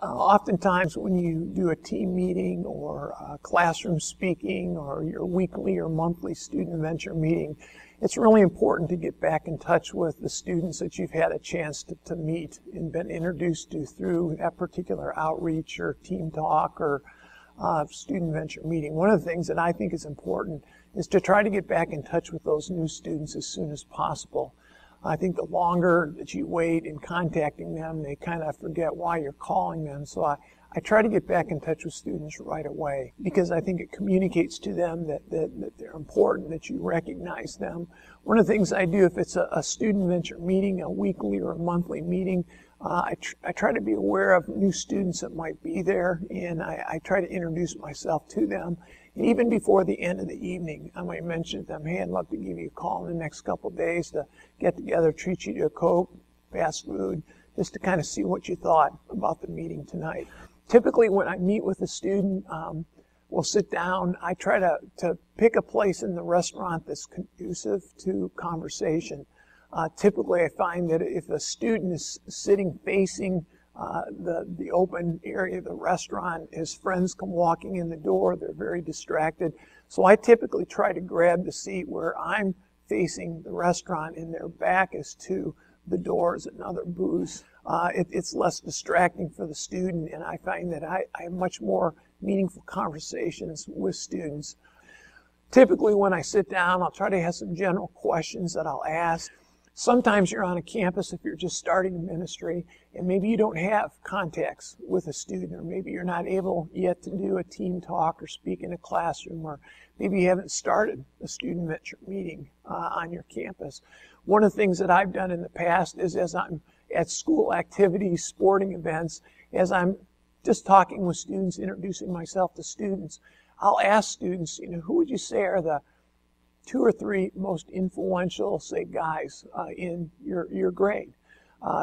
Oftentimes when you do a team meeting or classroom speaking or your weekly or monthly student venture meeting, it's really important to get back in touch with the students that you've had a chance to meet and been introduced to through that particular outreach or team talk or student venture meeting. One of the things that I think is important is to try to get back in touch with those new students as soon as possible. I think the longer that you wait in contacting them, they kind of forget why you're calling them. So I try to get back in touch with students right away because I think it communicates to them that they're important, that you recognize them. One of the things I do if it's a student venture meeting, a weekly or a monthly meeting, I try to be aware of new students that might be there, and I try to introduce myself to them. And even before the end of the evening, I might mention to them, hey, I'd love to give you a call in the next couple of days to get together, treat you to a Coke, fast food, just to kind of see what you thought about the meeting tonight. Typically, when I meet with a student, we'll sit down. I try to pick a place in the restaurant that's conducive to conversation. Typically, I find that if a student is sitting facing the open area of the restaurant, his friends come walking in the door, they're very distracted. So I typically try to grab the seat where I'm facing the restaurant and their back is to the doors and other booths. It's less distracting for the student, and I find that I have much more meaningful conversations with students. Typically when I sit down, I'll try to have some general questions that I'll ask. Sometimes you're on a campus if you're just starting a ministry and maybe you don't have contacts with a student, or maybe you're not able yet to do a team talk or speak in a classroom, or maybe you haven't started a student venture meeting on your campus. One of the things that I've done in the past is as I'm at school activities, sporting events, as I'm just talking with students, introducing myself to students, I'll ask students, who would you say are the 2 or 3 most influential, say, guys in your grade?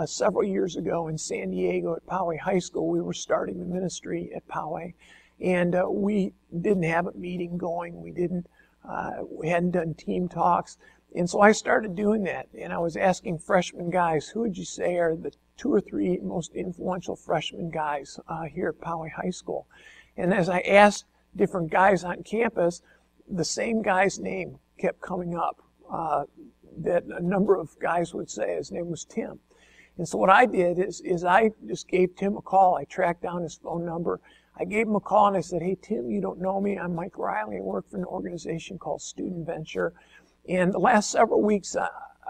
Several years ago in San Diego at Poway High School, we were starting the ministry at Poway, and we didn't have a meeting going. We hadn't done team talks, and so I started doing that. And I was asking freshman guys, who would you say are the 2 or 3 most influential freshman guys here at Poway High School? And as I asked different guys on campus, the same guy's name kept coming up that a number of guys would say. His name was Tim. And so what I did is I just gave Tim a call. I tracked down his phone number. I gave him a call and I said, hey, Tim, you don't know me. I'm Mike Riley. I work for an organization called Student Venture. And the last several weeks,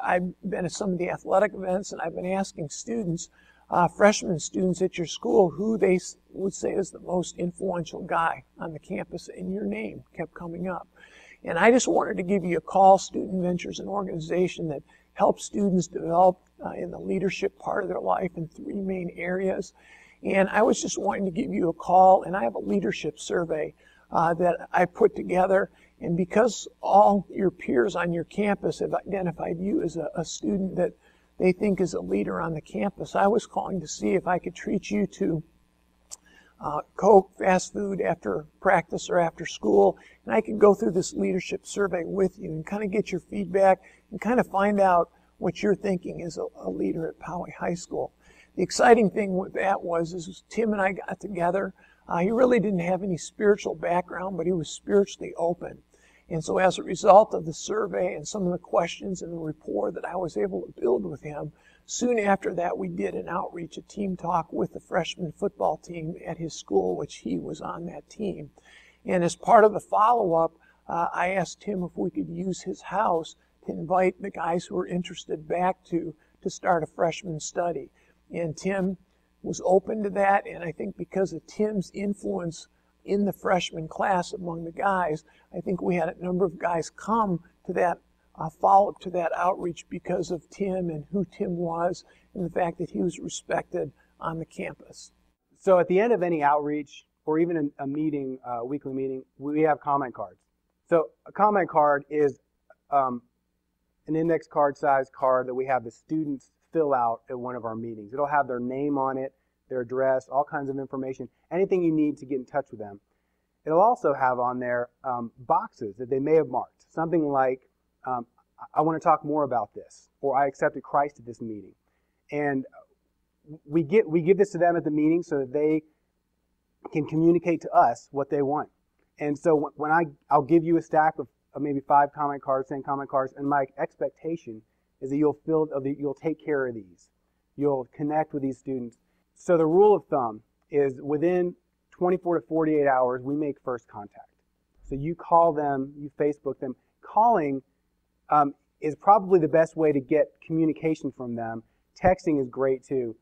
I've been at some of the athletic events, and I've been asking students, freshman students at your school, who they would say is the most influential guy on the campus, and your name kept coming up. And I just wanted to give you a call. Student Venture is an organization that helps students develop in the leadership part of their life in 3 main areas. And I was just wanting to give you a call, and I have a leadership survey that I put together. And because all your peers on your campus have identified you as a student that they think is a leader on the campus, I was calling to see if I could treat you to Coke, fast food after practice or after school, and I could go through this leadership survey with you and kind of get your feedback and kind of find out what you're thinking as a leader at Poway High School. The exciting thing with that was Tim and I got together. He really didn't have any spiritual background, but he was spiritually open. And so as a result of the survey and some of the questions and the rapport that I was able to build with him, soon after that we did an outreach, a team talk with the freshman football team at his school, which he was on that team. And as part of the follow-up, I asked him if we could use his house to invite the guys who were interested back to start a freshman study. And Tim was open to that, and I think because of Tim's influence in the freshman class among the guys, I think we had a number of guys come to that follow-up to that outreach because of Tim and who Tim was and the fact that he was respected on the campus. So at the end of any outreach or even a meeting, a weekly meeting, we have comment cards. So a comment card is an index card size card that we have the students fill out at one of our meetings. It'll have their name on it, their address, all kinds of information, anything you need to get in touch with them. It'll also have on there boxes that they may have marked, something like, I want to talk more about this, or I accepted Christ at this meeting. And we give this to them at the meeting so that they can communicate to us what they want. And so when I'll give you a stack of maybe 5 comment cards, 10 comment cards, and my expectation is that you'll take care of these. You'll connect with these students. So the rule of thumb is within 24 to 48 hours, we make first contact. So you call them, you Facebook them. Calling is probably the best way to get communication from them. Texting is great too,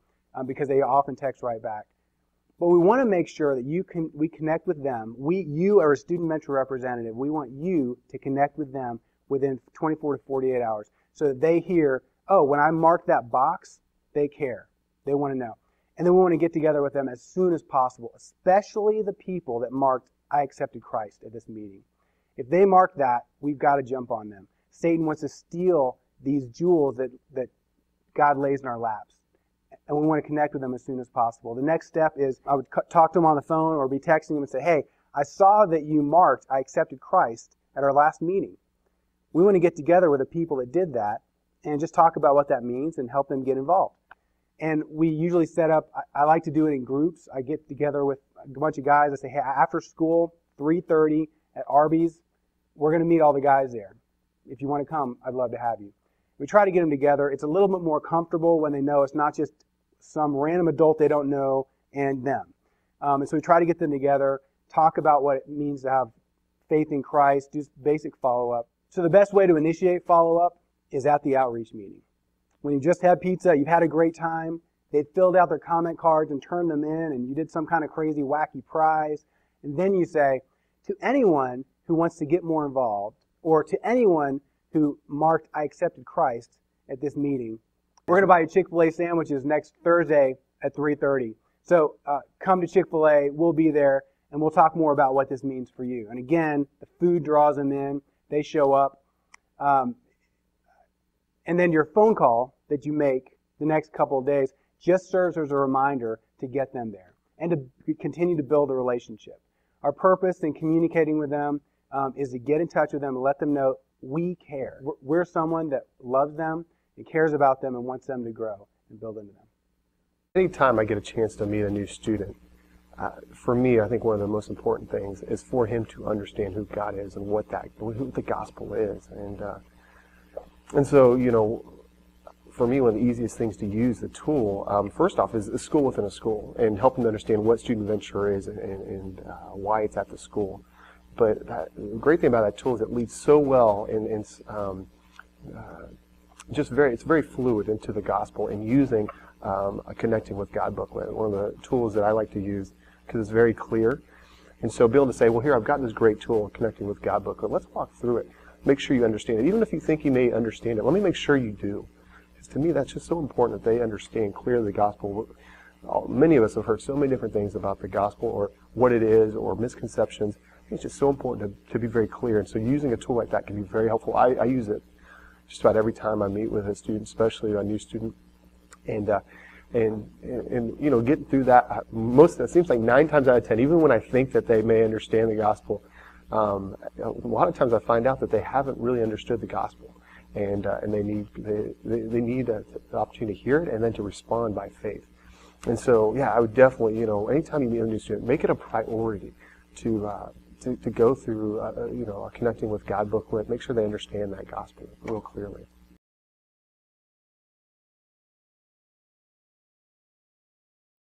because they often text right back. But we want to make sure that we connect with them. You are a student mentor representative. We want you to connect with them within 24 to 48 hours so that they hear, oh, when I mark that box, they care. They want to know. And then we want to get together with them as soon as possible, especially the people that marked, I accepted Christ at this meeting. If they mark that, we've got to jump on them. Satan wants to steal these jewels that God lays in our laps. And we want to connect with them as soon as possible. The next step is I would talk to them on the phone or be texting them and say, hey, I saw that you marked I accepted Christ at our last meeting. We want to get together with the people that did that and just talk about what that means and help them get involved. And we usually set up, I like to do it in groups. I get together with a bunch of guys. I say, hey, after school, 3:30 at Arby's, we're going to meet all the guys there. If you want to come, I'd love to have you. We try to get them together. It's a little bit more comfortable when they know it's not just some random adult they don't know and them. And so we try to get them together, talk about what it means to have faith in Christ, do basic follow-up. So the best way to initiate follow-up is at the outreach meeting. When you just had pizza, you've had a great time, they'd filled out their comment cards and turned them in, and you did some kind of crazy, wacky prize, and then you say, to anyone who wants to get more involved, or to anyone who marked I accepted Christ at this meeting, we're going to buy you Chick-fil-A sandwiches next Thursday at 3:30. So come to Chick-fil-A, we'll be there, and we'll talk more about what this means for you. And again, the food draws them in, they show up. And then your phone call that you make the next couple of days just serves as a reminder to get them there and to continue to build a relationship. Our purpose in communicating with them is to get in touch with them and let them know we care. We're someone that loves them and cares about them and wants them to grow and build into them. Anytime I get a chance to meet a new student, for me, I think one of the most important things is for him to understand who God is and who the gospel is. And so, you know, for me, one of the easiest things to use the tool, first off, is a school within a school and help them to understand what Student Venture is and why it's at the school. But the great thing about that tool is it leads so well and it's very fluid into the gospel and using a Connecting with God booklet, one of the tools that I like to use because it's very clear. And so be able to say, well, here, I've got this great tool, Connecting with God booklet. Let's walk through it. Make sure you understand it. Even if you think you may understand it, let me make sure you do. Because to me, that's just so important that they understand clearly the gospel. Many of us have heard so many different things about the gospel or what it is or misconceptions. It's just so important to be very clear. And so using a tool like that can be very helpful. I use it just about every time I meet with a student, especially a new student. And you know, getting through that, it seems like 9 times out of 10, even when I think that they may understand the gospel, a lot of times I find out that they haven't really understood the gospel, and they need the opportunity to hear it and then to respond by faith. And so, yeah, I would definitely, you know, anytime you meet a new student, make it a priority to go through, you know, a Connecting with God booklet. Make sure they understand that gospel real clearly.